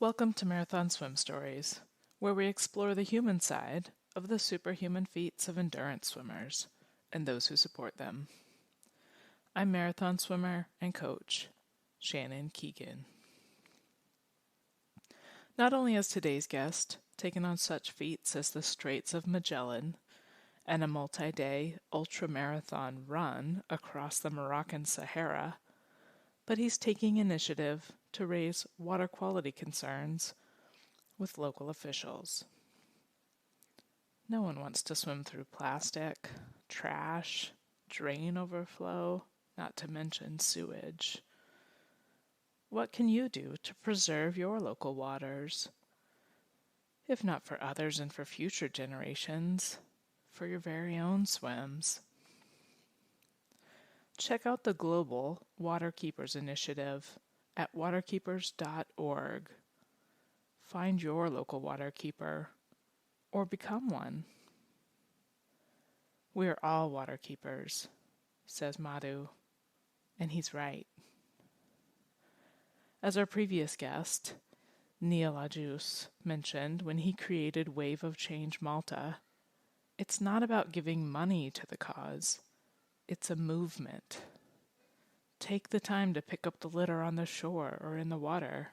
Welcome to Marathon Swim Stories, where we explore the human side of the superhuman feats of endurance swimmers and those who support them. I'm marathon swimmer and coach, Shannon Keegan. Not only has today's guest taken on such feats as the Straits of Magellan and a multi-day ultramarathon run across the Moroccan Sahara, but he's taking initiative to raise water quality concerns with local officials. No one wants to swim through plastic, trash, drain overflow, not to mention sewage. What can you do to preserve your local waters? If not for others and for future generations, for your very own swims. Check out the global Waterkeepers Initiative at waterkeepers.org. Find your local waterkeeper or become one. We are all waterkeepers, says Madhu, and he's right. As our previous guest, Neil Ajus, mentioned when he created Wave of Change Malta, it's not about giving money to the cause. It's a movement. Take the time to pick up the litter on the shore or in the water.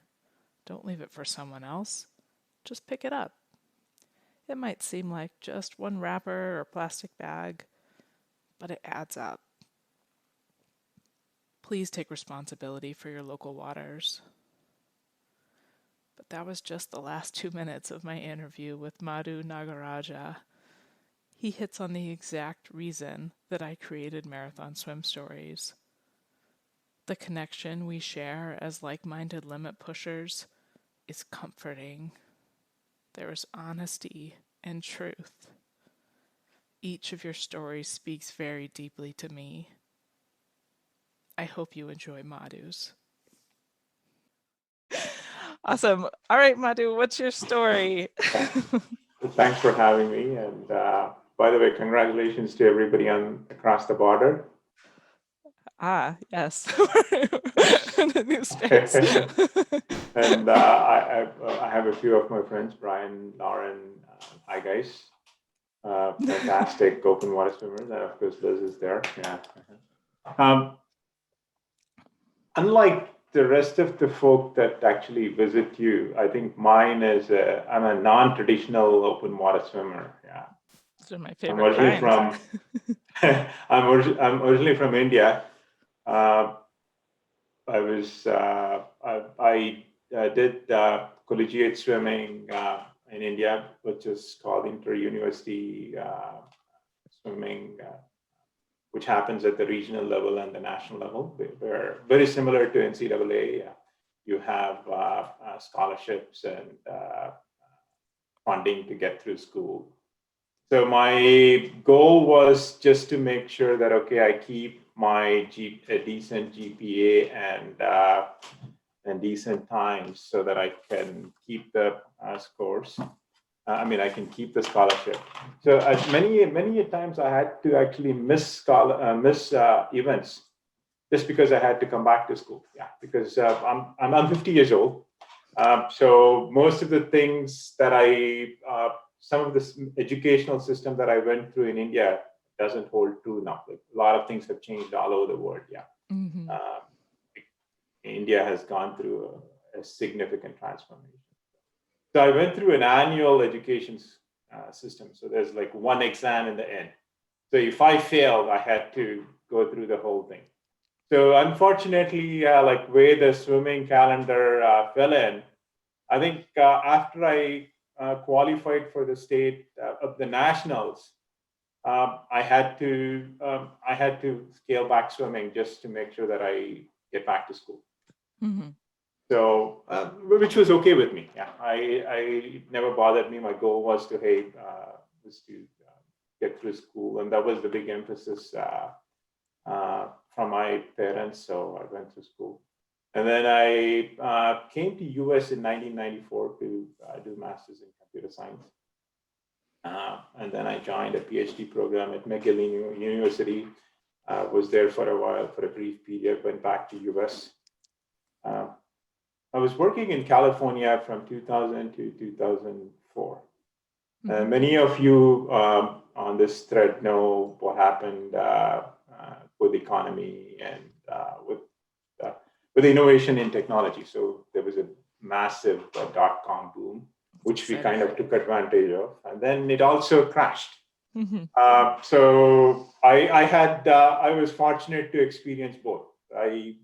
Don't leave it for someone else. Just pick it up. It might seem like just one wrapper or plastic bag, but it adds up. Please take responsibility for your local waters. But that was just the last 2 minutes of my interview with Madhu Nagaraja. He hits on the exact reason that I created Marathon Swim Stories. The connection we share as like-minded limit pushers is comforting. There is honesty and truth. Each of your stories speaks very deeply to me. I hope you enjoy Madhu's. Awesome. All right, Madhu, what's your story? Thanks for having me. And by the way, congratulations to everybody on across the border. Yes. In a new space. And I have a few of my friends, Brian, Lauren. Hi, guys. Fantastic open water swimmers. And of course, Liz is there. Yeah. Um, Unlike the rest of the folk that actually visit you, I think mine is I'm a non-traditional open water swimmer. Yeah. Those are my I'm favorite originally kinds. from I'm originally from India. Uh, I did collegiate swimming in India, which is called inter-university swimming, which happens at the regional level and the national level. We're very similar to NCAA. You have scholarships and funding to get through school. So my goal was just to make sure that I keep my a decent GPA and decent times so that I can keep the scores. I can keep the scholarship. So many times I had to actually miss events just because I had to come back to school. Yeah, because I'm 50 years old. So most of the things that some of this educational system that I went through in India doesn't hold true now. Like, a lot of things have changed all over the world. Yeah. Mm-hmm. India has gone through a significant transformation. So I went through an annual education system. So there's like one exam in the end. So if I failed, I had to go through the whole thing. So unfortunately, like where the swimming calendar fell in, I think after I qualified for the state of the nationals, I had to scale back swimming just to make sure that I get back to school. Mm-hmm. So, which was okay with me. Yeah, I never bothered me. My goal was to get through school, and that was the big emphasis from my parents. So I went to school, and then I came to US in 1994 to do masters in computer science. And then I joined a PhD program at McGill University. Was there for a while, for a brief period. Went back to US. I was working in California from 2000 to 2004. Mm-hmm. Many of you on this thread know what happened with the economy and with innovation in technology. So there was a massive dot-com boom, which we kind of took advantage of, and then it also crashed. Mm-hmm. So I was fortunate to experience both. I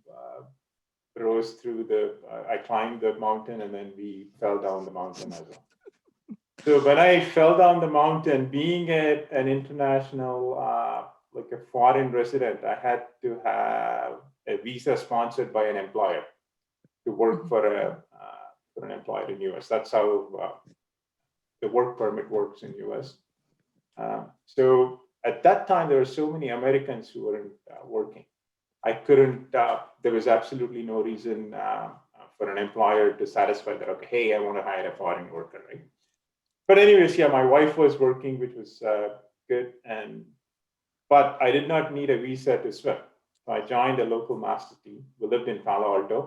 rose through I climbed the mountain, and then we fell down the mountain as well. So when I fell down the mountain, being an international, like a foreign resident, I had to have a visa sponsored by an employer to work for an employer in US. That's how the work permit works in US. So at that time, there were so many Americans who weren't working. I couldn't. There was absolutely no reason for an employer to satisfy that. Okay, hey, I want to hire a foreign worker, right? But anyways, yeah, my wife was working, which was good, but I did not need a visa to swim. So I joined a local master's team. We lived in Palo Alto.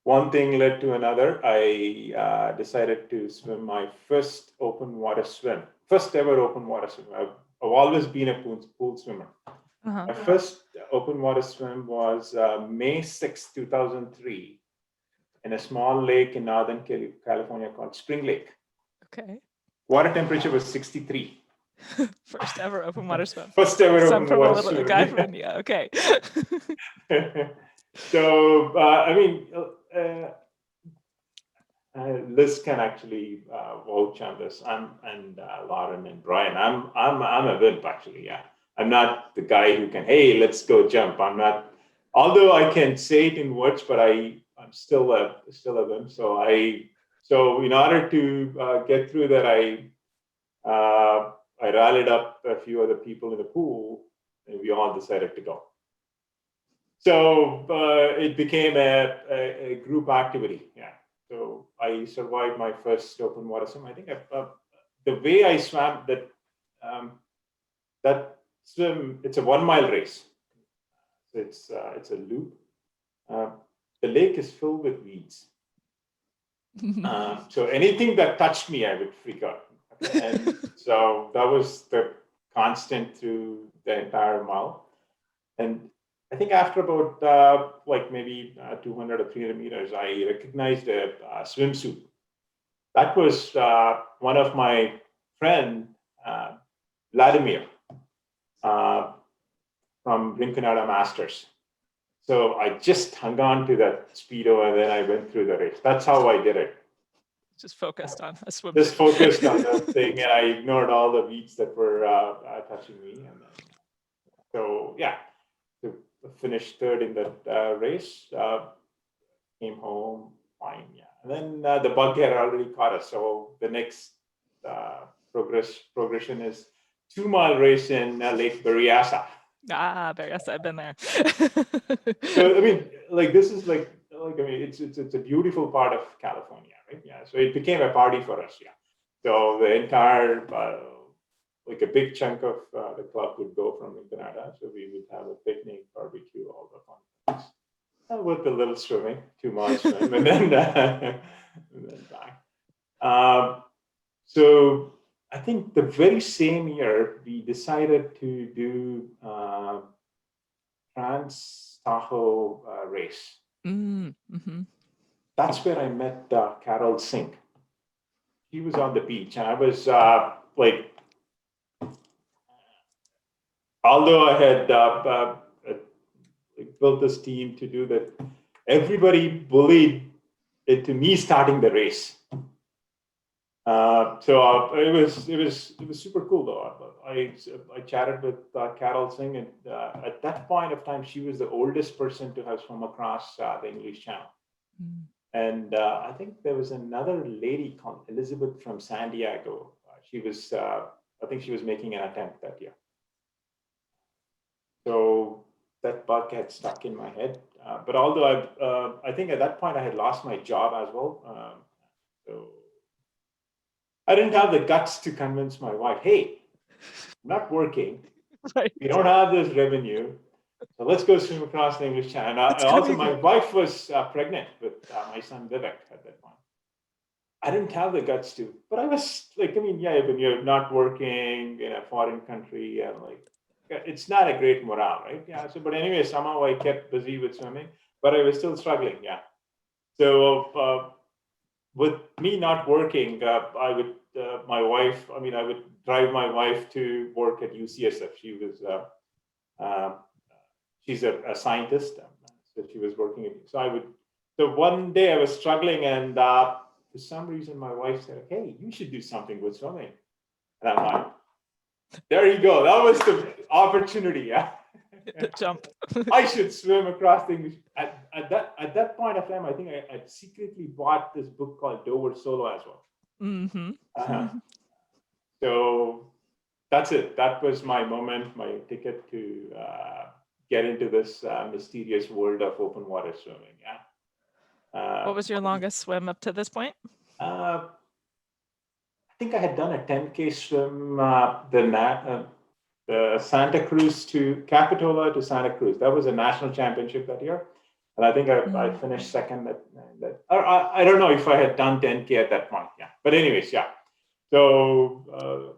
One thing led to another. I decided to swim my first open water swim, first ever open water swim. I've always been a pool swimmer. Uh-huh. My first open water swim was May 6, 2003, in a small lake in Northern California called Spring Lake. Okay. Water temperature was 63. First ever open water swim. First ever Some open from water a swim. guy from India. Okay. So I mean, Liz can actually vouch on this. And Lauren and Brian. I'm a wimp actually. Yeah, I'm not the guy who can. Hey, let's go jump. I'm not. Although I can say it in words, but I'm still a wimp. So in order to get through that, I rallied up a few other people in the pool, and we all decided to go. So it became a group activity. Yeah. So I survived my first open water swim. I think the way I swam that swim, it's a 1 mile race. It's a loop. The lake is filled with weeds. So anything that touched me, I would freak out. Okay? And so that was the constant through the entire mile. And I think after about like maybe 200 or 300 meters, I recognized a swimsuit. That was one of my friend, Vladimir, from Rinconada Masters. So I just hung on to that Speedo, and then I went through the race. That's how I did it. Just focused on a swim. Just focused on the thing, and I ignored all the weeds that were touching me. And then, so yeah, to finish third in that race, came home fine. Yeah, and then the bug had already caught us. So the next progression is 2 mile race in Lake Berryessa. Berryessa, I've been there. So I mean, like this is like I mean, it's a beautiful part of California, right? Yeah. So it became a party for us. Yeah. So the entire like a big chunk of the club would go from Rinconada. So we would have a picnic, barbecue, all the fun things. With a little swimming, 2 miles swim, and then back. So I think the very same year we decided to do Trans Tahoe race. Mm-hmm. That's where I met Carol Singh. She was on the beach, and I was like, although I had built this team to do that, everybody bullied into me starting the race. So it was super cool though. I chatted with Carol Singh, and at that point of time, she was the oldest person to have swum across the English Channel. Mm. And I think there was another lady called Elizabeth from San Diego. She was, I think she was making an attempt that year. So that bug had stuck in my head. But although I think at that point I had lost my job as well. So I didn't have the guts to convince my wife, hey, I'm not working. Right. We don't have this revenue. So let's go swim across the English Channel. And also, my wife was pregnant with my son Vivek at that point. I didn't have the guts to, but I was like, I mean, yeah, when you're not working in a foreign country, and like, it's not a great morale, right? Yeah. So, but anyway, somehow I kept busy with swimming, but I was still struggling. Yeah. So, with me not working, I would, my wife, I mean, I would drive my wife to work at UCSF. She was, uh, she's a scientist. So she was working. So I would, so one day I was struggling, and for some reason my wife said, hey, you should do something with swimming. And I'm like, there you go. That was the opportunity. Yeah. The jump. I should swim across the English. At that point of time, I think I secretly bought this book called Dover Solo as well. Mm-hmm. So that's it. That was my moment, my ticket to get into this mysterious world of open water swimming. Yeah. What was your longest swim up to this point? I think I had done a 10K swim, the Santa Cruz to Capitola to Santa Cruz. That was a national championship that year. And I think I finished second at that. I don't know if I had done 10K at that point. Yeah. But anyways, yeah. So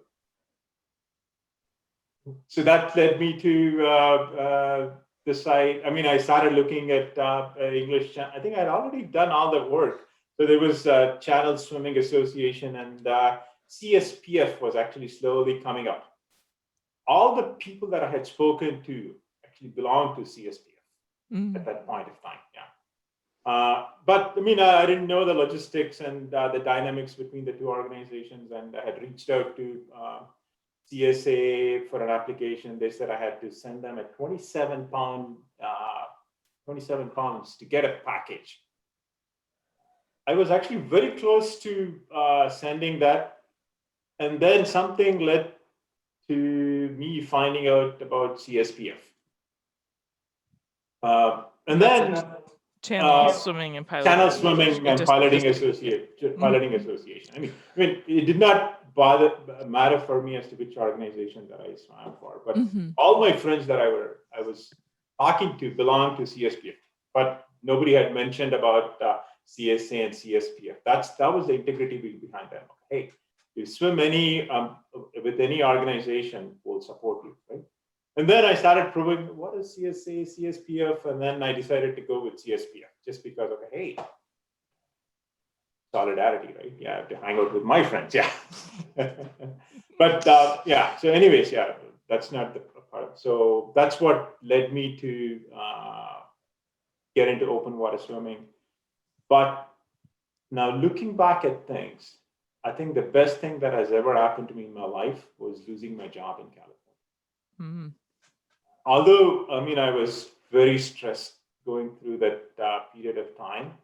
so that led me to decide. I mean, I started looking at English. I think I'd already done all the work. So there was Channel Swimming Association, and CSPF was actually slowly coming up. All the people that I had spoken to actually belonged to CSPF at that point of time. Yeah. But I mean, I didn't know the logistics and the dynamics between the two organizations, and I had reached out to CSA for an application. They said I had to send them a 27 pounds to get a package. I was actually very close to sending that, and then something led to me finding out about CSPF. And then Channel Swimming and Piloting. Channel Swimming and Piloting Association. I mean, it did not matter for me as to which organization that I swam for, but all my friends that I was talking to belonged to CSPF, but nobody had mentioned about CSA and CSPF. That was the integrity behind them. Hey, you swim with any organization, we'll support you, right? And then I started proving what is CSA, CSPF, and then I decided to go with CSPF just because of, hey, solidarity, right? Yeah, I have to hang out with my friends, yeah. But yeah, so anyways, yeah, that's not the part. So that's what led me to get into open water swimming. But now looking back at things, I think the best thing that has ever happened to me in my life was losing my job in California. Although, I mean, I was very stressed going through that period of time.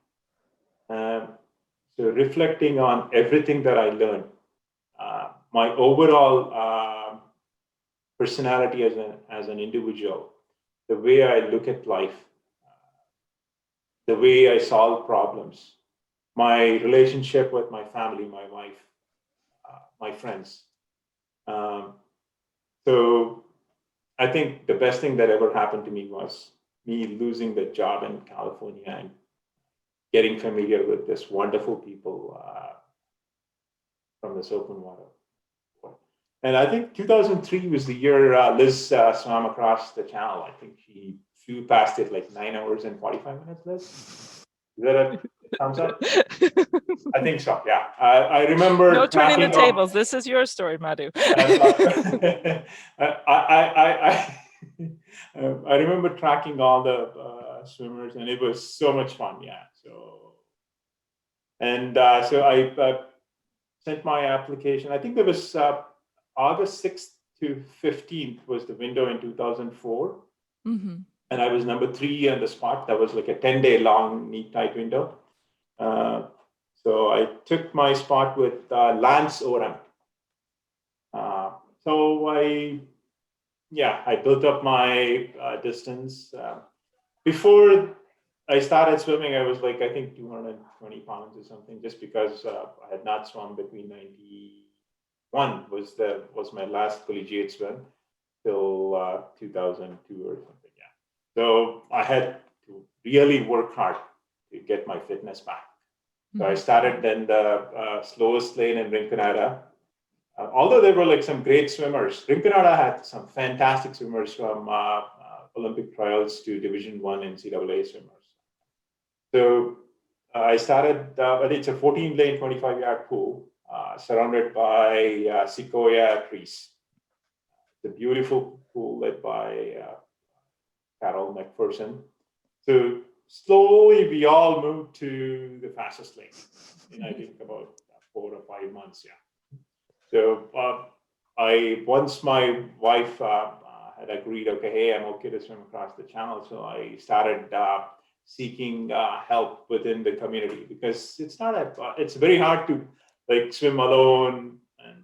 So reflecting on everything that I learned, my overall personality as an individual, the way I look at life, the way I solve problems, my relationship with my family, my wife, my friends. So I think the best thing that ever happened to me was me losing the job in California and getting familiar with this wonderful people from this open water. And I think 2003 was the year Liz swam across the channel. I think she flew past it like 9 hours and 45 minutes, Liz. Is that a thumbs up? I think so, yeah. I remember no turning the tables. This is your story, Madhu. I remember tracking all the swimmers, and it was so much fun, yeah. So I sent my application. I think there was August 6th to 15th was the window in 2004. And I was number 3 on the spot. That was like a 10-day long, neat, tight window. So I took my spot with Lance Oram. So I built up my distance. Before I started swimming, I was like, I think 220 pounds or something, just because I had not swum between 91 was my last collegiate swim till 2002 or something. Yeah. So I had to really work hard to get my fitness back. So I started then the slowest lane in Rinconada. Although there were like some great swimmers, Rinconada had some fantastic swimmers from Olympic trials to Division One NCAA swimmers. So I started. It's a 14-lane, 25-yard pool surrounded by sequoia trees. The beautiful pool led by Carol McPherson. So slowly we all moved to the fastest lane in I think about 4 or 5 months. Yeah. So once my wife had agreed, okay, hey, I'm okay to swim across the channel. So I started seeking help within the community because it's very hard to like swim alone and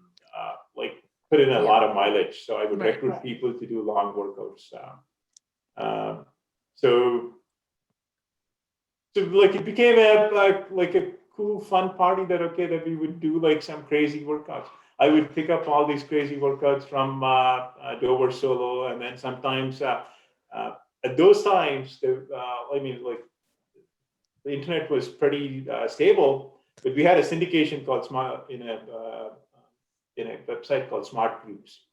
like put in a lot of mileage. So I would recruit people to do long workouts. So like it became like a cool, fun party that we would do like some crazy workouts. I would pick up all these crazy workouts from Dover Solo, and then sometimes at those times, like the internet was pretty stable, but we had a syndication called in a website called Smart Groups.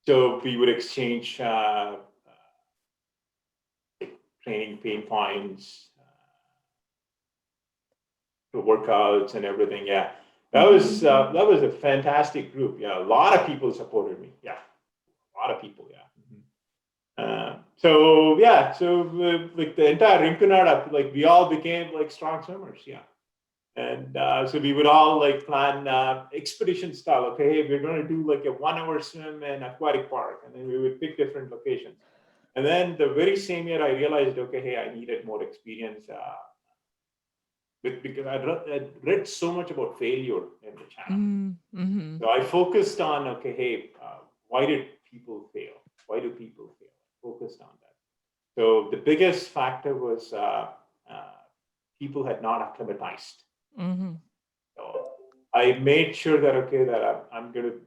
So we would exchange training pain points, workouts, and everything. Yeah, that was a fantastic group. Yeah, a lot of people supported me. Yeah, a lot of people. Yeah. So like the entire Rinconada, like we all became like strong swimmers. Yeah. And so we would all like plan expedition style. Okay, hey, we're going to do like a 1-hour swim in aquatic park, and then we would pick different locations. And then the very same year, I realized, okay, hey, I needed more experience because I'd read so much about failure in the channel. So I focused on, okay, hey, why did people fail? Why do people fail? I focused on that. So the biggest factor was people had not acclimatized. So I made sure that, okay, that I'm going to,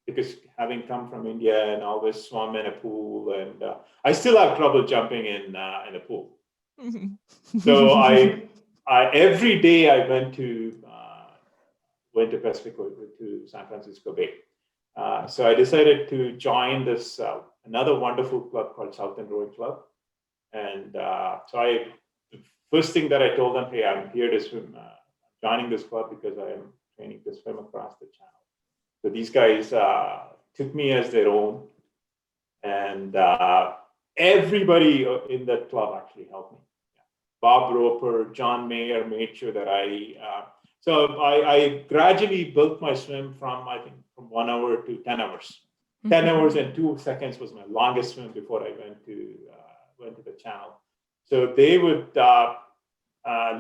because having come from India and always swum in a pool, and I still have trouble jumping in a pool. So I every day I went to Pacific to San Francisco Bay. So I decided to join this another wonderful club called Southern Rowing Club, and so the first thing that I told them, hey, I'm here to swim. Joining this club because I am training to swim across the channel. So these guys took me as their own, and everybody in that club actually helped me. Bob Roper, John Mayer made sure that I gradually built my swim from 1 hour to 10 hours. 10 hours and 2 seconds was my longest swim before I went to the channel. So they would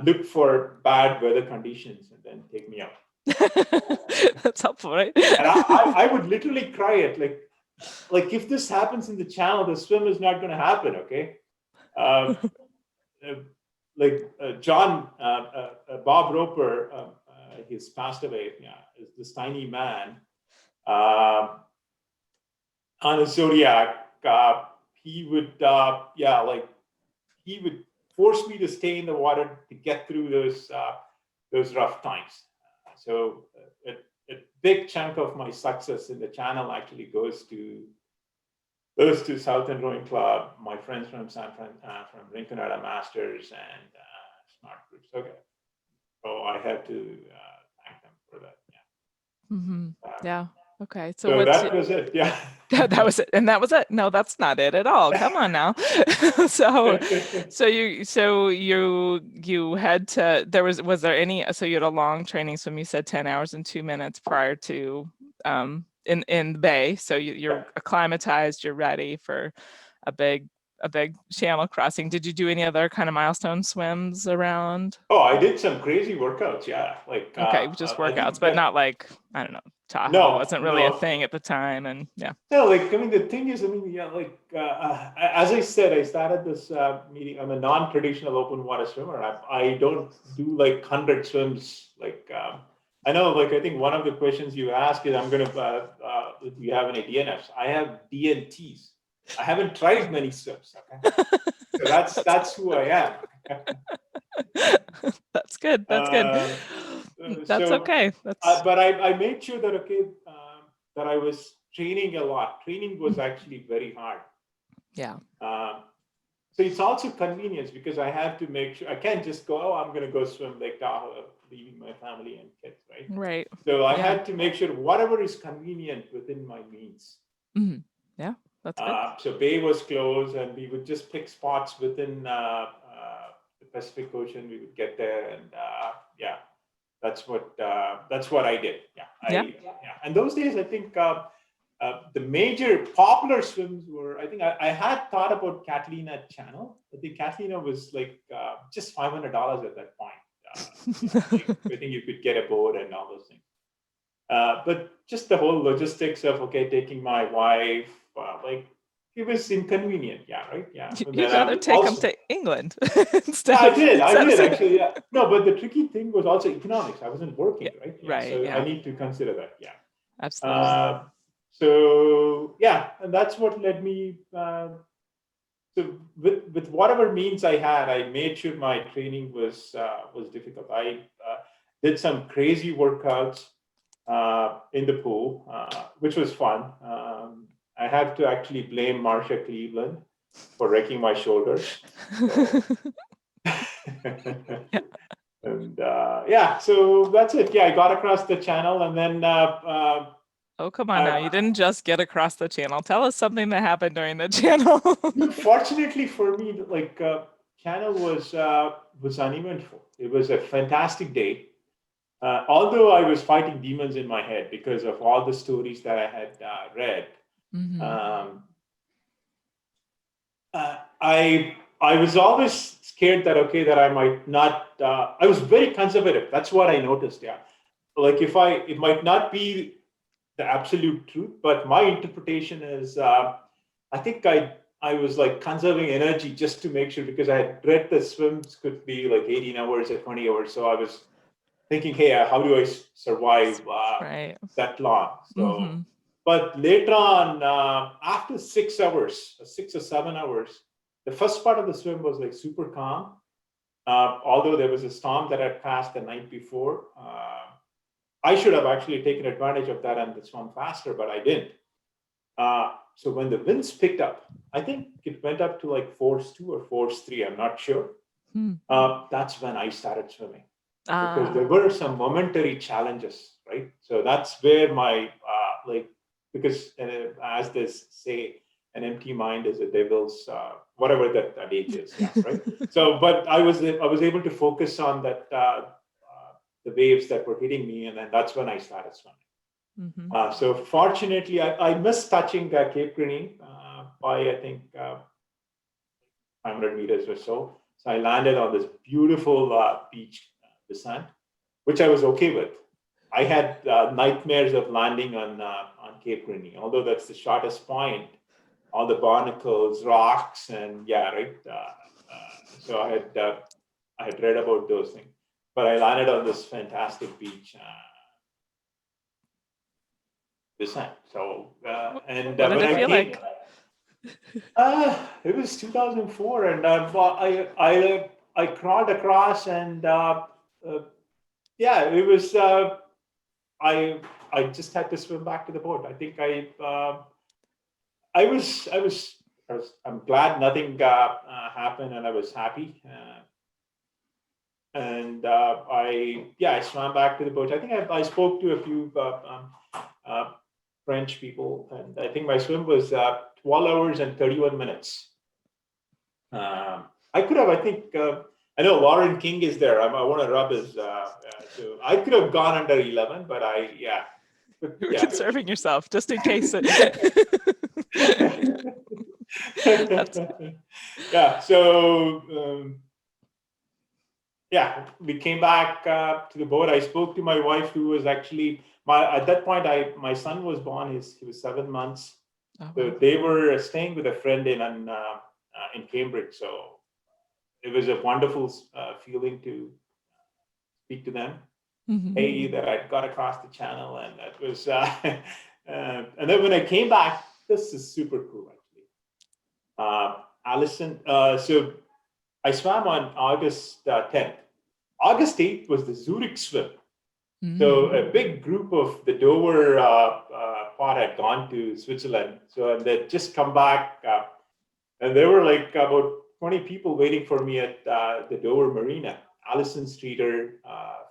look for bad weather conditions and then take me out. That's helpful, right? And I would literally cry it like if this happens in the channel, the swim is not going to happen. Okay. Bob Roper, he's passed away. Yeah, is this tiny man on a Zodiac. He would, he would force me to stay in the water to get through those rough times. So a big chunk of my success in the channel actually goes to Southern Rowing Club, my friends from from Rinconada Masters and Smart Groups. Okay, so I had to thank them for that. Yeah. Yeah. Okay. So that was it. Yeah. That was it, and that was it. No, that's not it at all. Come on now. so you had to. Was there any? So you had a long training swim. You said 10 hours and 2 minutes prior to in the bay. So you're acclimatized. You're ready for a big channel crossing. Did you do any other kind of milestone swims around? Oh, I did some crazy workouts. Yeah, like okay, just workouts, but not like I don't know. Tahoe wasn't really a thing at the time, and yeah. No, like I mean, the thing is, I mean, yeah, like as I said, I started this meeting. I'm a non-traditional open water swimmer. I don't do like 100 swims. Like I know, like I think one of the questions you ask is, I'm gonna, do you have any DNFs? I have DNTs. I haven't tried many swims. Okay, so that's who I am. That's good. That's good. That's So, okay. That's but I made sure that that I was training a lot. Training was actually very hard. yeah. Um, so it's also convenience because I have to make sure I can't just go, oh, I'm going to go swim Lake Tahoe, leaving my family and kids, right? Right. So I Yeah. had to make sure whatever is convenient within my means. Yeah, that's good. So Bay was closed, and we would just pick spots within the Pacific Ocean. We would get there, and yeah, that's what I did. Yeah. Yeah. And those days, I think the major popular swims were. I think I had thought about Catalina Channel. I think Catalina was like just $500 at that point. I think you could get a boat and all those things. But just the whole logistics of taking my wife, like it was inconvenient. Yeah, right. Yeah. You'd rather take them to England instead I of. did actually. Yeah. No, but the tricky thing was also economics. I wasn't working, right? Yeah, Right. so Yeah. I need to consider that. Yeah. Absolutely. So yeah, and that's what led me. So with whatever means I had, I made sure my training was difficult. I did some crazy workouts in the pool, which was fun. I have to actually blame Marsha Cleveland for wrecking my shoulders. So, and yeah, so that's it. Yeah, I got across the channel, and then oh, come on now. You didn't just get across the channel. Tell us something that happened during the channel. Fortunately for me, like channel was uneventful. It was a fantastic day. Although I was fighting demons in my head because of all the stories that I had read, I was always scared that that I might not. I was very conservative. That's what I noticed. Yeah, like it might not be the absolute truth, but my interpretation is I think I was like conserving energy just to make sure because I had read the swims could be like 18 hours or 20 hours, so I was thinking, hey, how do I survive right. that long? So, but later on, after 6 hours, 6 or 7 hours, the first part of the swim was like super calm. Although there was a storm that had passed the night before, I should have actually taken advantage of that and swum faster, but I didn't. So when the winds picked up, I think it went up to like force 2 or force 3. I'm not sure. That's when I started swimming. Because there were some momentary challenges, right? So that's where my because as they say, an empty mind is a devil's whatever that age is, yeah, right? So, but I was able to focus on that the waves that were hitting me, and then that's when I started swimming. So fortunately, I missed touching Cape Grenade by I think 500 meters or so. So I landed on this beautiful beach descent, which I was okay with. I had nightmares of landing on Cape Grenade, although that's the shortest point. All the barnacles, rocks, and yeah, right. So I had read about those things, but I landed on this fantastic beach descent. So and what did when it I feel came, like? It was 2004, and I crawled across, and yeah, it was. I just had to swim back to the boat. I think I'm glad nothing happened, and I was happy. And I swam back to the boat. I think I spoke to a few French people, and I think my swim was 12 hours and 31 minutes. I could have, I think, I know Lauren King is there. I want to rub his. So I could have gone under 11, but You were conserving yourself just in case. Yeah. So yeah, we came back to the boat. I spoke to my wife, who was actually at that point. My son was born. He was 7 months. So they were staying with a friend in Cambridge. So it was a wonderful feeling to speak to them. Hey, that I got across the channel, and that was. And then when I came back, this is super cool, actually. Allison. So I swam on August 10th. August 8th was the Zurich swim. So a big group of the Dover pod had gone to Switzerland. So and they'd just come back, and there were like about 20 people waiting for me at the Dover Marina. Alison Streeter,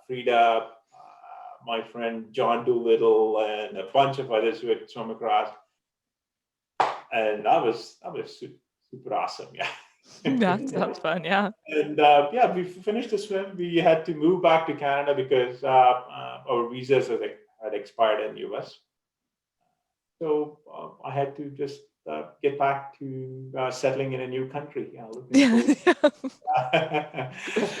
Frida, my friend John Doolittle, and a bunch of others who had swum across. And that was super awesome. Yeah. That sounds fun. Yeah. And yeah, we finished the swim. We had to move back to Canada because our visas had expired in the US. So I had to just get back to settling in a new country.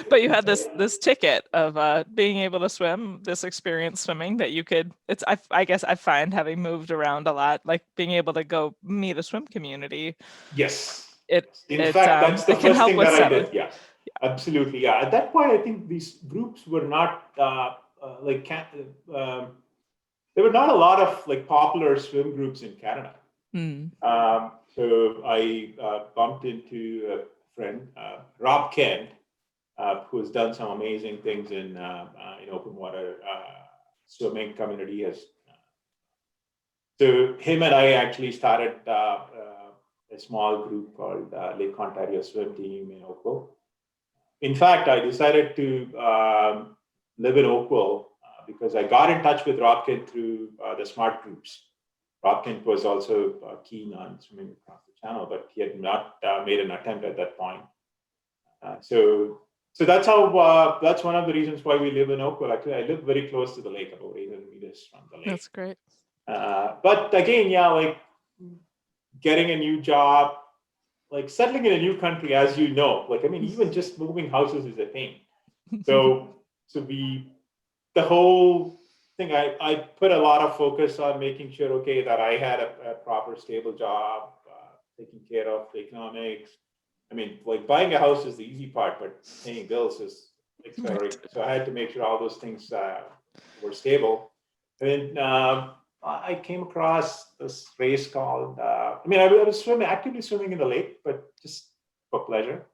But you had this ticket of being able to swim, this experience swimming that you could. It's I guess I find, having moved around a lot, like being able to go meet a swim community. Yes. In fact, that's the first thing that I did. Yeah. Absolutely. Yeah. At that point, I think these groups were not there were not a lot of like popular swim groups in Canada. So I bumped into a friend, Rob Kent, who has done some amazing things in open water swimming community. So him and I actually started a small group called Lake Ontario Swim Team in Oakville. In fact, I decided to live in Oakville because I got in touch with Rob Kent through the smart groups. Rob Kent was also keen on swimming across the channel, but he had not made an attempt at that point. So that's how. That's one of the reasons why we live in Oakville. Actually, I live very close to the lake, about 800 meters from the lake. That's great. But again, yeah, like getting a new job, like settling in a new country, as you know, like, I mean, even just moving houses is a pain. So the whole thing, I put a lot of focus on making sure, okay, that I had a proper, stable job, taking care of the economics. I mean, like buying a house is the easy part, but paying bills is accelerating. So I had to make sure all those things were stable. And I came across this race called, I was actively swimming in the lake, but just for pleasure.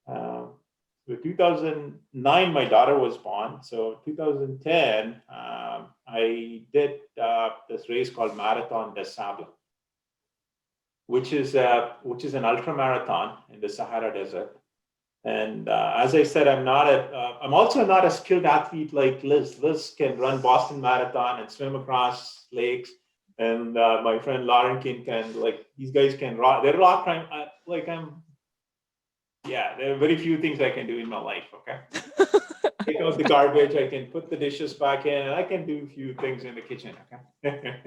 So 2009, my daughter was born. So 2010, I did this race called Marathon des Sables, which is an ultra marathon in the Sahara Desert. And as I said, I'm also not a skilled athlete like Liz. Liz can run Boston Marathon and swim across lakes. And my friend Lauren can, like, these guys can rock. They're rock climb. There are very few things I can do in my life. Okay. Take out the garbage. I can put the dishes back in. And I can do a few things in the kitchen. Okay.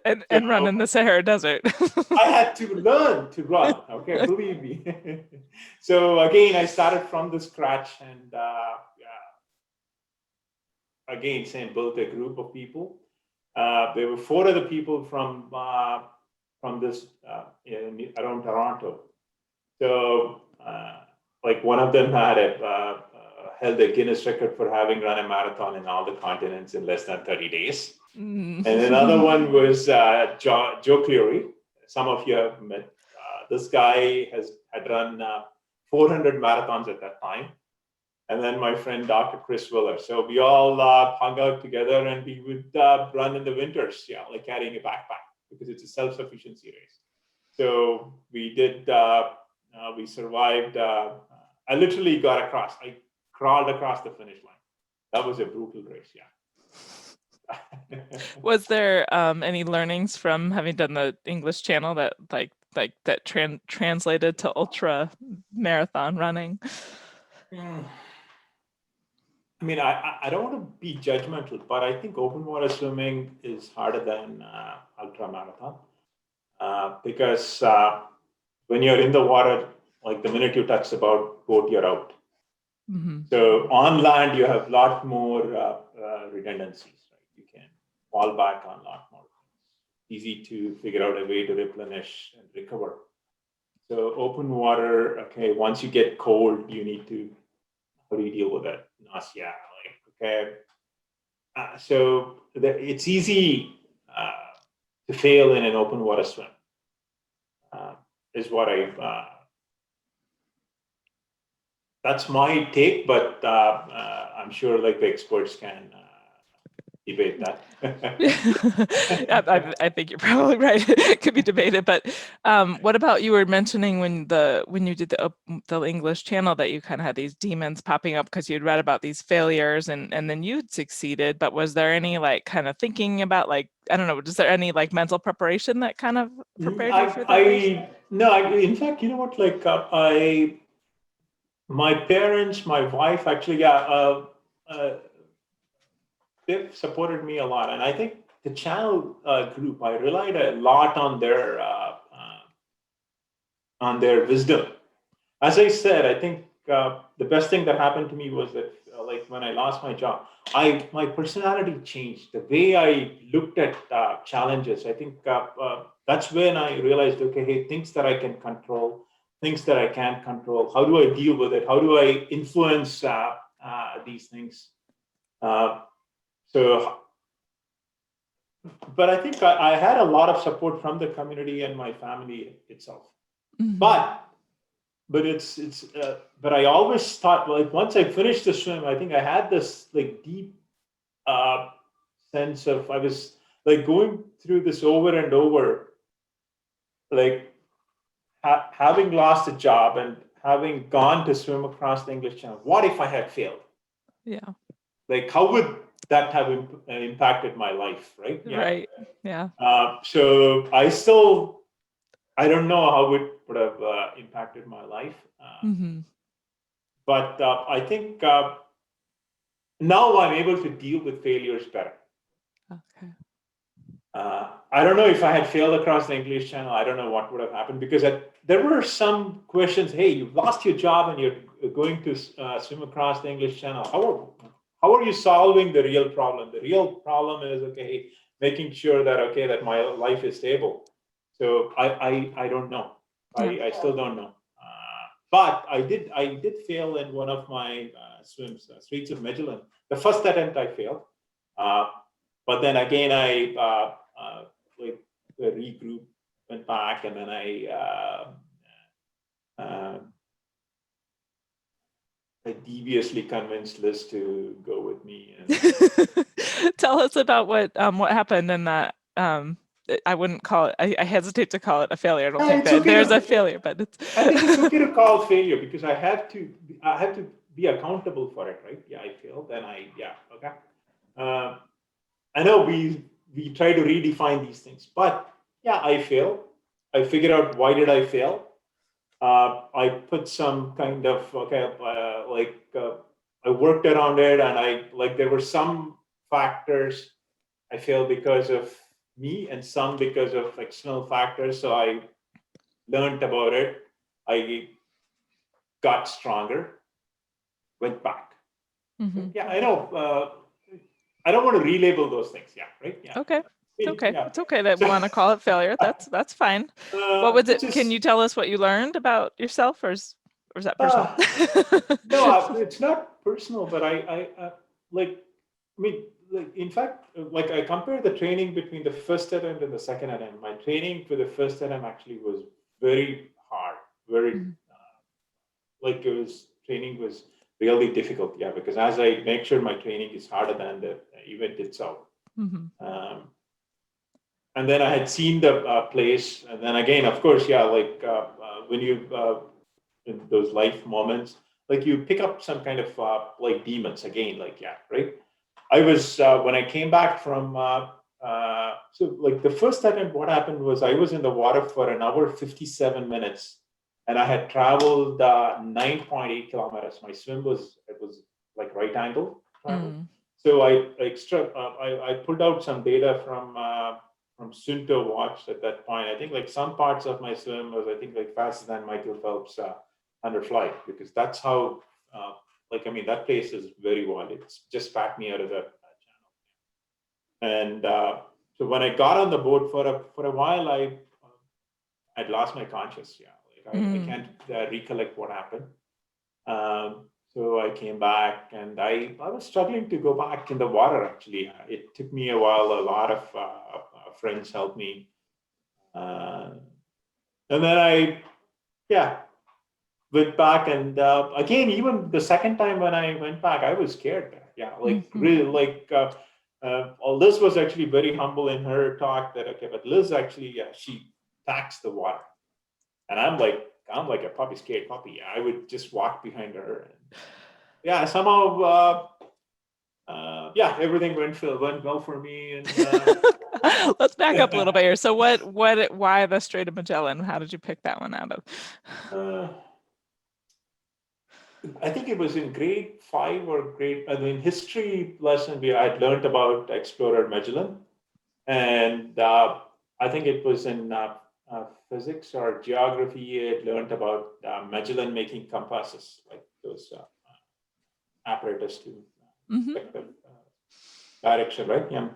And run in the Sahara Desert. I had to learn to run. Okay, believe me. So again, I started from the scratch, and again, built a group of people. There were 4 other people from this around Toronto. So like one of them had held a Guinness record for having run a marathon in all the continents in less than 30 days. And another one was Joe Cleary. Some of you have met. This guy had run 400 marathons at that time. And then my friend, Dr. Chris Willer. So we all hung out together, and we would run in the winters, like carrying a backpack, because it's a self-sufficiency race. So we did, we survived. I literally got across. I crawled across the finish line. That was a brutal race, Was there any learnings from having done the English Channel that translated to ultra marathon running? I mean, I don't want to be judgmental, but I think open water swimming is harder than ultra marathon because when you're in the water, like the minute you touch the boat, you're out. So on land, you have a lot more redundancies. You can fall back on a lot more things. Easy to figure out a way to replenish and recover. So open water, okay, once you get cold, you need to, how do you deal with it? Nausea, okay. So it's easy to fail in an open water swim. is what that's my take, but I'm sure like the experts can debate that. I think you're probably right. It could be debated, but what about, you were mentioning when you did the English channel that you kind of had these demons popping up because you'd read about these failures and then you'd succeeded, but was there any like kind of thinking about, like, I don't know, is there any like mental preparation that kind of prepared you for that? No, in fact, you know what, like my parents, my wife, actually, they've supported me a lot, and I think the channel group, I relied a lot on their wisdom. As I said, I think the best thing that happened to me was that, like when I lost my job, my personality changed. The way I looked at challenges, I think that's when I realized, okay, hey, things that I can control, things that I can't control. How do I deal with it? How do I influence these things? So, but I think I had a lot of support from the community and my family itself. Mm-hmm. But I always thought, like, once I finished the swim, I think I had this like deep sense of, I was like going through this over and over, like having lost a job and having gone to swim across the English Channel. What if I had failed? Yeah. Like, how would that have impacted my life, right? Yeah. Right. Yeah. So I don't know how it would have impacted my life. Mm-hmm. But I think now I'm able to deal with failures better. Okay. I don't know if I had failed across the English Channel, I don't know what would have happened, because there were some questions. Hey, you've lost your job and you're going to swim across the English Channel. How are you solving the real problem? The real problem is, okay, making sure that my life is stable. So I don't know. I still don't know. But I did fail in one of my swims, Streets of Magellan. The first attempt I failed, but then again I like regroup, went back, and then I deviously convinced Liz to go with me. And tell us about what happened in that. I wouldn't call it. I hesitate to call it a failure. I don't think that okay there's a failure, but I think it's okay to call it failure because I have to be accountable for it, right? Yeah, I failed, and okay. I know we try to redefine these things, but yeah, I failed. I figured out why did I fail. I put some kind of I worked around it, and there were some factors I failed because of me, and some because of external factors. So I learned about it. I got stronger, went back. Mm-hmm. Yeah, I know. I don't want to relabel those things. Yeah, right. Yeah. Okay. It's okay. Yeah. It's okay that we want to call it failure. That's fine. What was it? Can you tell us what you learned about yourself, or is that personal? No, it's not personal. But in fact, like I compare the training between the first attempt and the second attempt. My training for the first attempt actually was very hard, very training was really difficult. Yeah, because as I make sure my training is harder than the event itself. Mm-hmm. And then I had seen the place, and then again, of course, when you in those life moments, like you pick up some kind of like demons again, right? I was when I came back from so like the first attempt, what happened was I was in the water for an hour 57 minutes, and I had traveled 9.8 kilometers. My swim was like right angle travel. So I pulled out some data from Sunto watch at that point. I think like some parts of my swim was like faster than Michael Phelps under flight, because that's how that place is very wild. It's just spat me out of the channel. And so when I got on the boat for a while, I'd lost my conscience. Yeah, I can't recollect what happened. So I came back, and I was struggling to go back in the water. Actually, it took me a while. A lot of friends helped me. And then went back, and again, even the second time when I went back, I was scared there. Yeah, like really, like Liz was actually very humble in her talk that okay, but Liz actually, she taxed the water, and I'm like a puppy, scared puppy. I would just walk behind her, and somehow. Everything went well for me, and let's back up a little bit here. So why the Strait of Magellan? How did you pick that one out of? I think it was in grade 5 or history lesson we had learned about explorer Magellan, and I think it was in physics or geography. I had learned about Magellan making compasses, like those apparatus to check the direction, right? Yeah.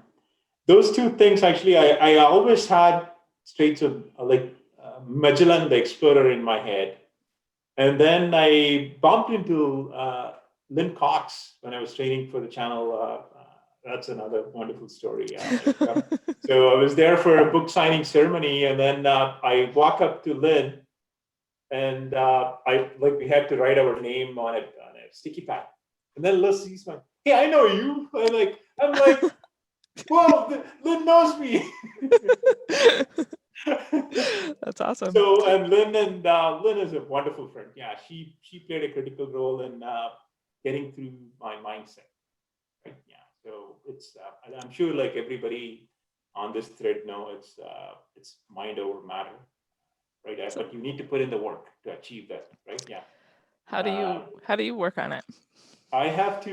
Those two things actually, I always had Straits of Magellan, the explorer, in my head. And then I bumped into Lynn Cox when I was training for the channel. That's another wonderful story. So I was there for a book signing ceremony, and then I walk up to Lynn, and we had to write our name on a sticky pad. And then Liz sees me, hey, I know you. I'm like, whoa, Lynn knows me. That's awesome. So, and Lynn is a wonderful friend. Yeah, she played a critical role in getting through my mindset. Right? Yeah. So it's I'm sure like everybody on this thread know it's mind over matter, right? But you need to put in the work to achieve that, right? Yeah. How do you work on it? I have to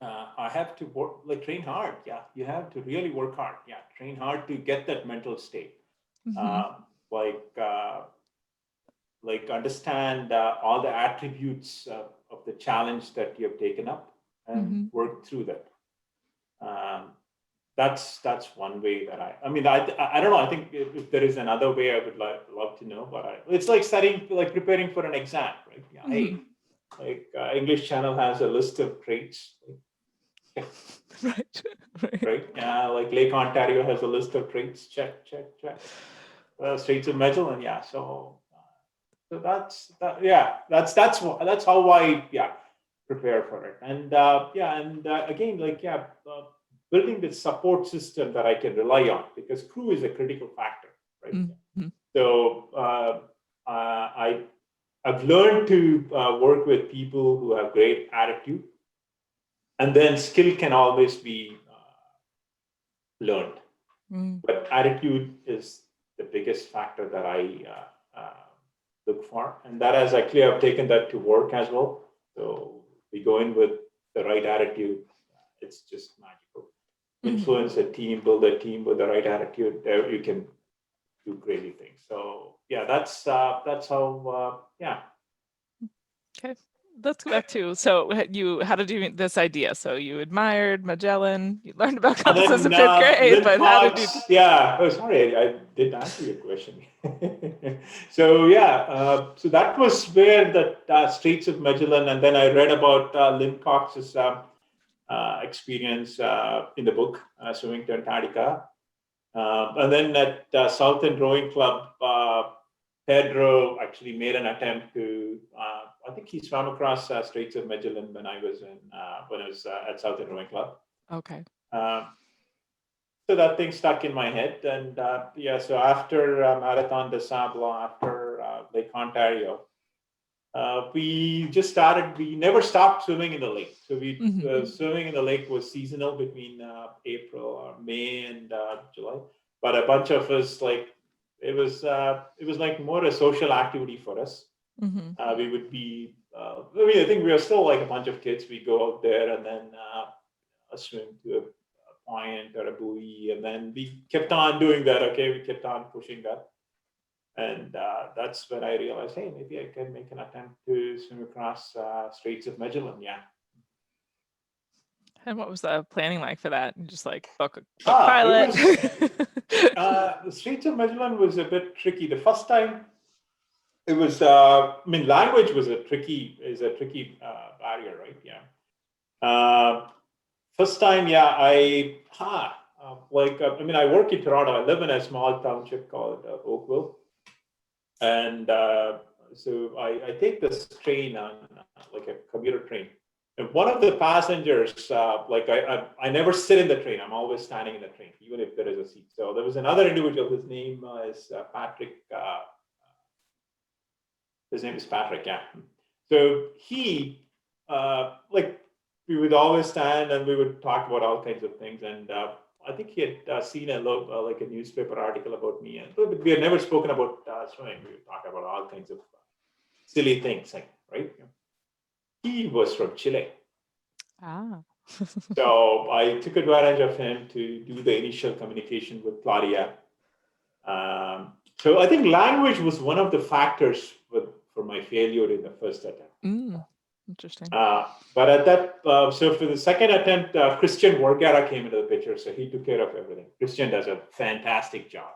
I have to work, train hard. Yeah, you have to really work hard. Yeah, train hard to get that mental state. Understand all the attributes of the challenge that you have taken up and work through that. That's one way that I don't know. I think if there is another way, I would love to know. But it's like studying, like preparing for an exam, right? Yeah. Hey, English Channel has a list of traits. Right. Yeah, like Lake Ontario has a list of traits. Check. Straits of Magellan. Yeah. So that's that. Yeah. That's how I prepare for it. And again, building the support system that I can rely on, because crew is a critical factor, right? So I've learned to work with people who have great attitude. And then skill can always be learned. But attitude is the biggest factor that I look for. And that has actually, I've taken that to work as well. So we go in with the right attitude. It's just magical. Influence a team, build a team with the right attitude. You can do crazy things. So yeah, that's how, Okay. Let's go back to, so how did you this idea? So you admired Magellan, you learned about compasses in 5th grade, but how did you? Yeah, sorry, I didn't answer your question. So so that was where the Straits of Magellan, and then I read about Lynn Cox's experience in the book, Swimming to Antarctica. And then at Southern Rowing Club, Pedro actually made an attempt to. I think he swam across Straits of Magellan when I was at Southern Rowing Club. Okay. So that thing stuck in my head, and so after Marathon des Sables, after Lake Ontario, we just started. We never stopped swimming in the lake. So swimming in the lake was seasonal between April or May and July. But a bunch of us it was like more a social activity for us. We would be. I think we are still like a bunch of kids. We go out there and then swim to a point or a buoy, and then we kept on doing that. Okay, we kept on pushing that. And that's when I realized, hey, maybe I can make an attempt to swim across Straits of Magellan. Yeah. And what was the planning like for that? Just like book pilot. The Straits of Magellan was a bit tricky. The first time, it was. Language was a tricky barrier, right? Yeah. First time, I work in Toronto. I live in a small township called Oakville, and so I take this train on like a commuter train. And one of the passengers, I never sit in the train. I'm always standing in the train, even if there is a seat. So there was another individual. His name is Patrick. His name is Patrick. Yeah. So he, we would always stand and we would talk about all kinds of things. And I think he had seen a newspaper article about me, and we had never spoken about swimming. We would talk about all kinds of silly things, right? He was from Chile. Ah. So I took advantage of him to do the initial communication with Claudia. So I think language was one of the factors for my failure in the first attempt. Interesting. But at that, so for the second attempt, Christian Vergara came into the picture, so he took care of everything. Christian does a fantastic job.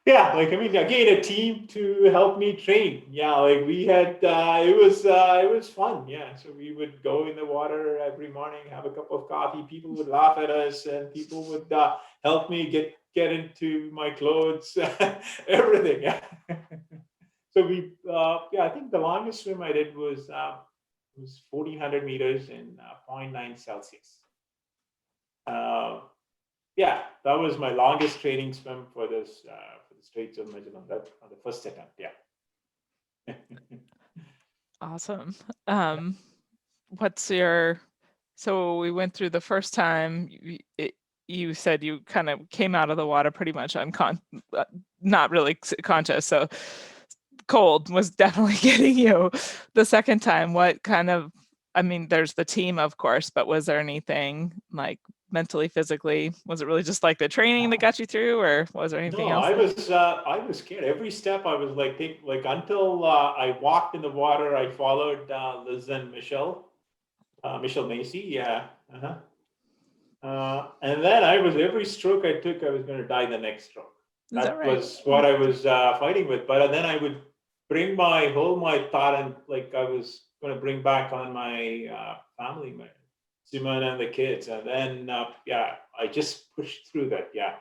Yeah, again, a team to help me train. Yeah, we had, it was fun. Yeah, so we would go in the water every morning, have a cup of coffee. People would laugh at us, and people would help me get into my clothes, everything. Yeah. So I think the longest swim I did was 1,400 meters in 0.9 Celsius. Yeah, that was my longest training swim for this for the Straits of Magellan. That on the first attempt. Yeah. Awesome. So we went through the first time. You said you kind of came out of the water pretty much not really conscious. So cold was definitely getting you. The second time, there's the team, of course, but was there anything like mentally, physically? Was it really just like the training that got you through, or was there anything else? I was scared. Every step I was until I walked in the water, I followed Liz and Michelle Macy. Yeah. And then every stroke I took, I was going to die the next stroke. That right? was what I was fighting with. But then I would bring my thought, and I was going to bring back on my family, Simon and the kids. And then, I just pushed through that. Yeah.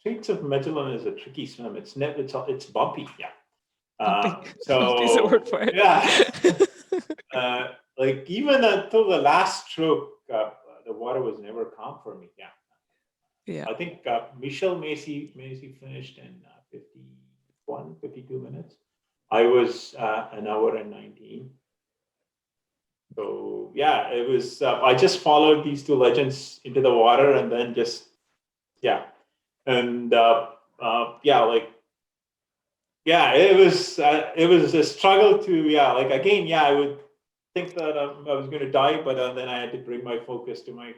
Straits of Magellan is a tricky swim. It's bumpy. Yeah. Bumpy's a word for it. Yeah. Even until the last stroke, the water was never calm for me. Yeah. Yeah. I think Michelle Macy finished in 52 minutes. I was an hour and 19. So yeah, it was. I just followed these two legends into the water, and then and it was a struggle to I would think that I was going to die, but then I had to bring my focus to my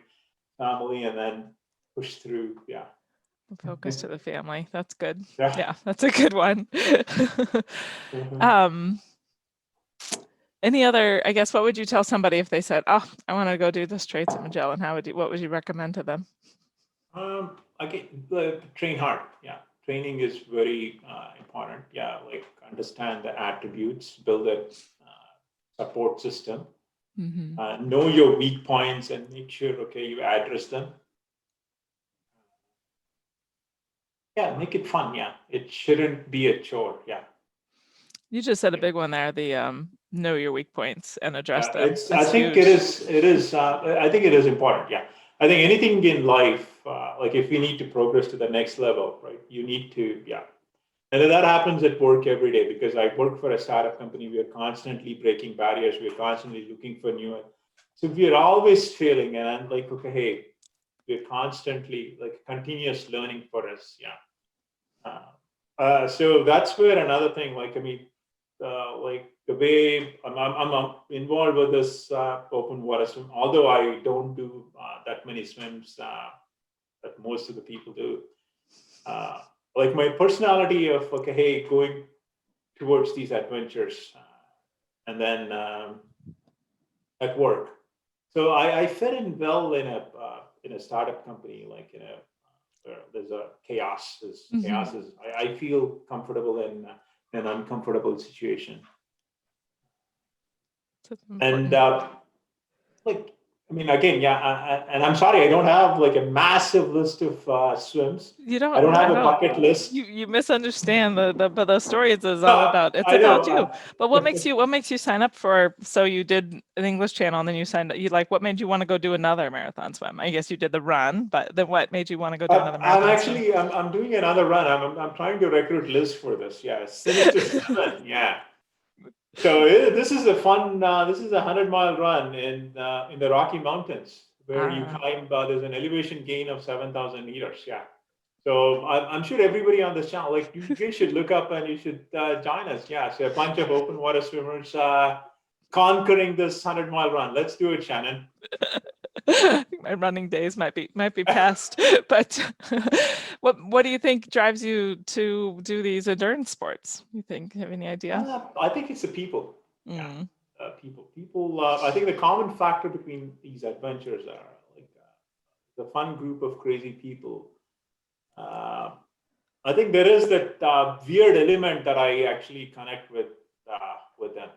family and then push through. Yeah. Focus to the family. That's good. Yeah, that's a good one. Any other, I guess, what would you tell somebody if they said, "Oh, I want to go do the Straits of Magellan"? What would you recommend to them? Train hard. Yeah, training is very important. Yeah, understand the attributes, build a support system, know your weak points, and make sure you address them. Yeah, make it fun. Yeah, it shouldn't be a chore. Yeah. You just said a big one there. The know your weak points and address them. I think it is. I think it is important. Yeah. I think anything in life, if you need to progress to the next level, right? You need to, and that happens at work every day because I work for a startup company. We are constantly breaking barriers. We are constantly looking for new. So we are always failing, and I'm like, okay, hey, we're constantly continuous learning for us. Yeah. So that's where another thing, the way I'm involved with this open water swim, although I don't do that many swims that most of the people do. My personality of hey, going towards these adventures, and then at work. So I fit in well in a startup company, there's a chaos. Chaos is. I feel comfortable in an uncomfortable situation. And like, I mean, again, and I'm sorry, I don't have like a massive list of swims. You I don't don't. have I a don't. bucket list. You misunderstand but the story is No, all about. It's I about know. you. But what makes you sign up for? So you did an English channel, and then you signed. You like what made you want to go do another marathon swim? I guess you did the run, but then what made you want to go do another marathon swim? I'm doing another run. I'm trying to recruit Liz for this. Yeah, Sinister Seven. Yeah. So this is a fun. This is a 100-mile run in the Rocky Mountains where you Ah, climb. There's an elevation gain of 7,000 meters. Yeah. So I'm sure everybody on this channel, like you should look up and you should join us. Yeah. So a bunch of open water swimmers conquering this 100-mile run. Let's do it, Shannon. my running days might be past. But what do you think drives you to do these endurance sports? You think? Have any idea? I think it's the people. Yeah. Mm. People. I think the common factor between these adventures are like the fun group of crazy people. I think there is that weird element that I actually connect with them.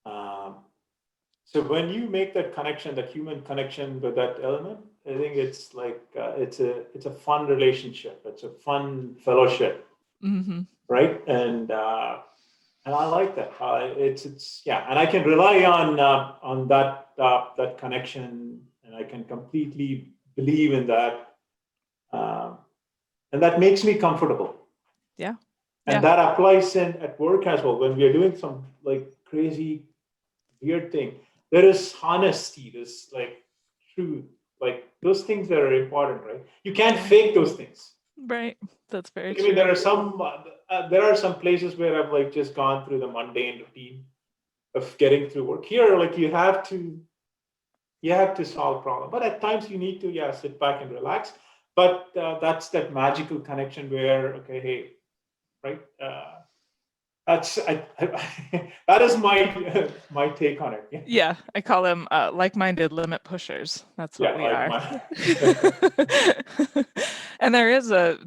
Um, so when you make that connection, that human connection with that element, I think it's like it's a fun relationship. It's a fun fellowship, Mm-hmm. right? And I like that. It's yeah, and I can rely on that connection, and I can completely believe in that, um, and that makes me comfortable. Yeah. And that applies in at work as well. When we are doing some like crazy, weird thing, there is honesty. There's like truth. Like those things that are important, right? You can't fake those things. Right. That's very I mean, true. there are some places where I've like just gone through the mundane routine of getting through work. Here, like you have to solve problem, but at times you need to sit back and relax. But that's that magical connection where okay, hey, right? That is my take on it. Yeah, I call them like-minded limit pushers. That's what Yeah, we like are. my And there is a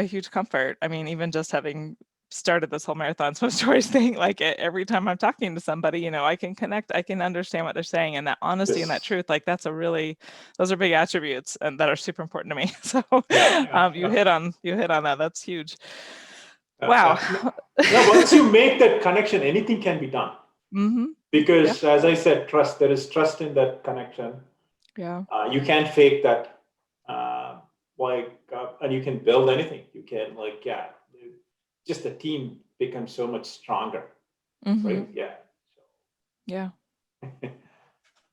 huge comfort. I mean, even just having started this whole marathon swim stories thing, like every time I'm talking to somebody, you know, I can connect, I can understand what they're saying, and that honesty and that this. truth, like that's a really, those are big attributes and that are super important to me. So Yeah, you hit on that. That's huge. Wow. yeah. Now, once you make that connection, anything can be done. Mm-hmm. Yeah. Because, as I said, trust. There is trust in that connection. Yeah. You can't fake that. And you can build anything. You can just the team becomes so much stronger, Mm-hmm. right? Yeah. Yeah.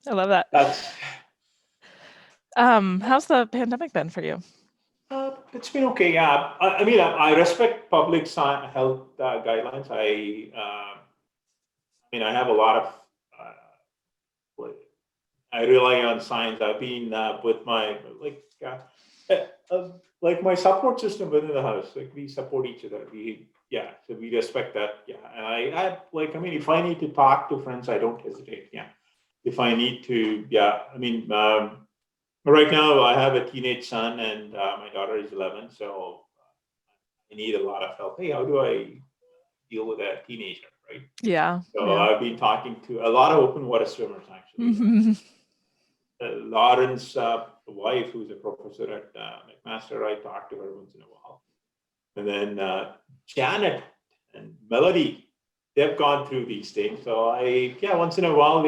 I love that. That's. How's the pandemic been for you? It's been okay. Yeah. I mean, I respect public health guidelines. I mean, I have a lot of. Like, I rely on science. I've been with my like my support system within the house. Like we support each other. So we respect that. Yeah, and I mean, if I need to talk to friends, I don't hesitate. Yeah, if I need to, yeah. I mean, right now I have a teenage son and my daughter is 11, so I need a lot of help. Hey, how do I deal with a teenager, right? Yeah. So Yeah. I've been talking to a lot of open water swimmers actually. Mm-hmm. Lauren's wife, who's a professor at McMaster, I talk to her once in a while. And then Janet and Melody, they've gone through these things. So once in a while,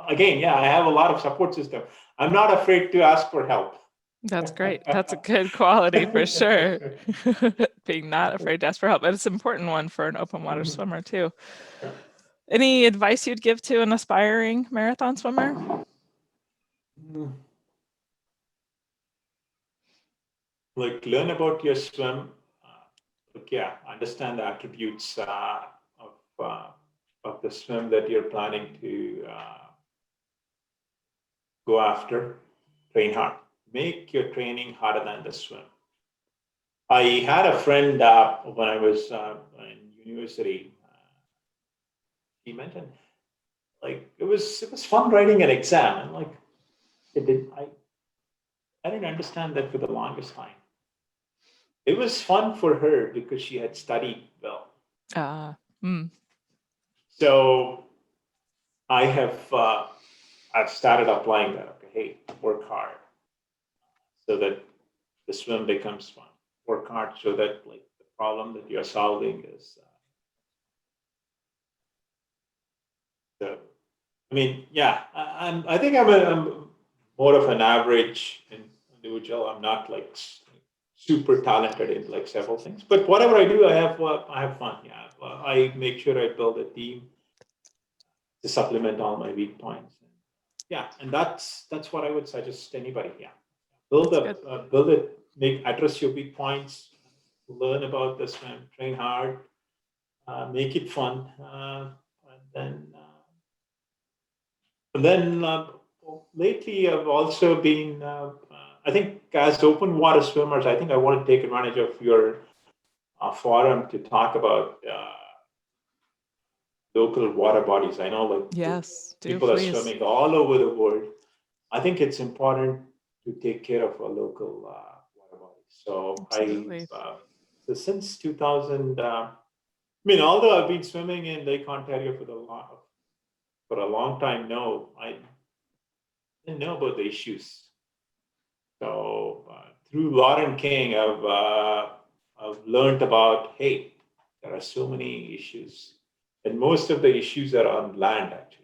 again, I have a lot of support system. I'm not afraid to ask for help. That's great. That's a good quality for sure. Being not afraid to ask for help. But it's an important one for an open water swimmer too. Any advice you'd give to an aspiring marathon swimmer? Like learn about your swim. Understand the attributes of the swim that you're planning to go after. Train hard. Make your training harder than the swim. I had a friend when I was in university. He mentioned like it was fun writing an exam, and like I didn't understand that for the longest time. It was fun for her because she had studied well. Mm. So I've started applying that. Okay, hey, work hard so that the swim becomes fun. Work hard so that like the problem that you're solving is. So, I mean, yeah, I think I'm more of an average individual. I'm not like super talented in like several things, but whatever I do, I have fun. Yeah, I make sure I build a team to supplement all my weak points. Yeah, and that's what I would suggest to anybody. Yeah, That's good. build it, make address your weak points, learn about the swim, train hard, make it fun, and then lately I've also been. I think as open water swimmers, I think I want to take advantage of your forum to talk about local water bodies. I know like Yes, do people are please. swimming all over the world. I think it's important to take care of our local water bodies. Absolutely. So since 2000, I mean, although I've been swimming in Lake Ontario for a long time, no, I didn't know about the issues. So through Lauren King, I've learned about hey, there are so many issues, and most of the issues are on land actually.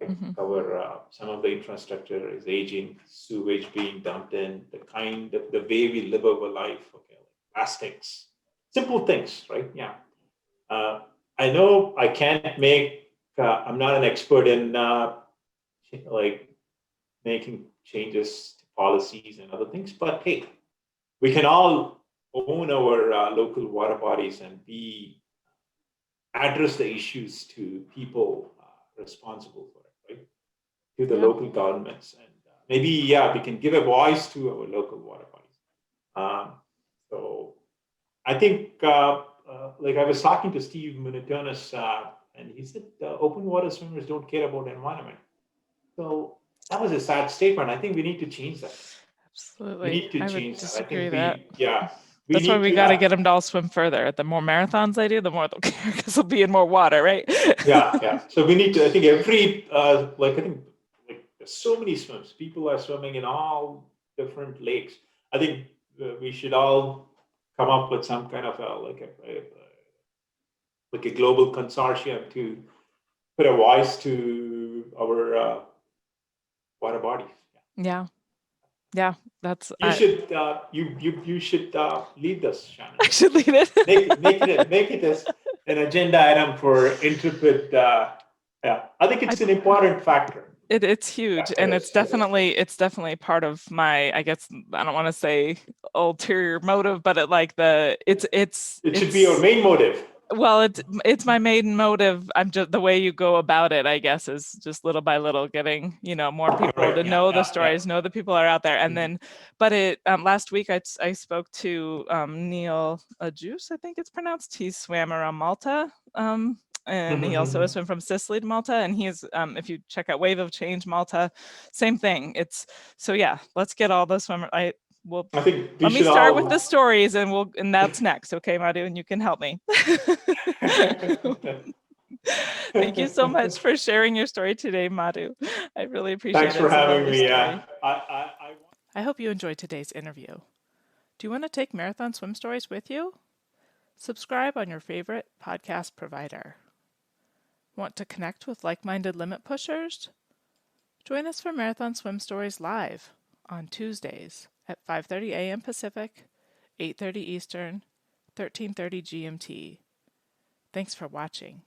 Hmm. Cover some of the infrastructure is aging, sewage being dumped in, the way we live our life, okay, like plastics, simple things, right? Yeah. Uh, I know I can't make, I'm not an expert in like making changes to policies and other things, but hey, we can all own our local water bodies and address the issues to people responsible for it, right? To the Yeah. local governments. And maybe, yeah, we can give a voice to our local water bodies. So I think, like I was talking to Steve Munitonis, and he said open water swimmers don't care about the environment. So that was a sad statement. I think we need to change that. We Absolutely. need to I would change that. I disagree think that. we That's why need we to, got to get them to all swim further. The more marathons they do, the more they'll care because they'll be in more water, right? yeah, yeah. So we need to, I think every, like, I think like there's so many swims. People are swimming in all different lakes. I think we should all come up with some kind of like a global consortium to put a voice to our water bodies. Yeah. Yeah. That's, You should you should lead this, Shannon. I should lead it. Make it as an agenda item for Intrepid. Yeah, I think I, it's an important factor. it's huge, and it's definitely part of my, I guess I don't want to say ulterior motive, but It should be your main motive. well, it's my main motive. I'm just the way you go about it, I guess, is just little by little getting, more people to Right. Yeah. know the Yeah. Yeah. stories, know the people are out there. And Mhm. then, but it last week I spoke to Neil Juice, I think it's pronounced. He swam around Malta. And he also swam from Sicily to Malta. And he's if you check out Wave of Change Malta, same thing. It's so yeah, let's get all the swimmer. I think we Let me should start with the all. stories, and that's next. Okay, Madhu, and you can help me. Thank you so much for sharing your story today, Madhu. I really appreciate Thanks it. for It's a having lovely me. Yeah. story. I hope you enjoyed today's interview. Do you want to take marathon swim stories with you? Subscribe on your favorite podcast provider. Want to connect with like-minded limit pushers? Join us for Marathon Swim Stories live on Tuesdays at 5:30 a.m. Pacific, 8:30 Eastern, 13:30 GMT. Thanks for watching.